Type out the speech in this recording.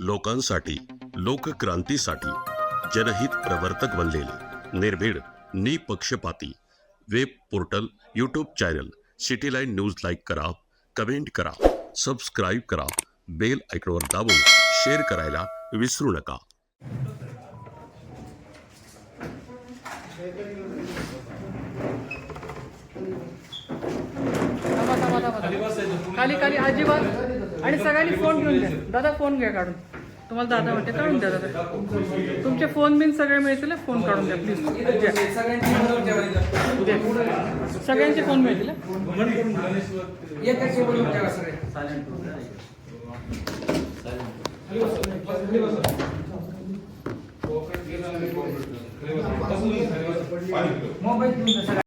लोकांसाठी, लोकक्रांतीसाठी जनहित प्रवर्तक बनलेले निर्भीड, निपक्षपाती web portal, YouTube channel city line news like करा, कमेंट करा, सबस्क्राईब करा, बेल आयकॉनवर दाबून शेअर करायला विसरू नका. खाली खाली अजिबात. आणि सगळ्यांनी फोन घेऊन द्या. दादा फोन घ्या काढून. तुम्हाला दादा म्हणते काढून द्या दादा. तुमचे फोन बिन सगळे मिळतील. फोन काढून द्या प्लीज. सगळ्यांचे फोन मिळतील. मोबाईल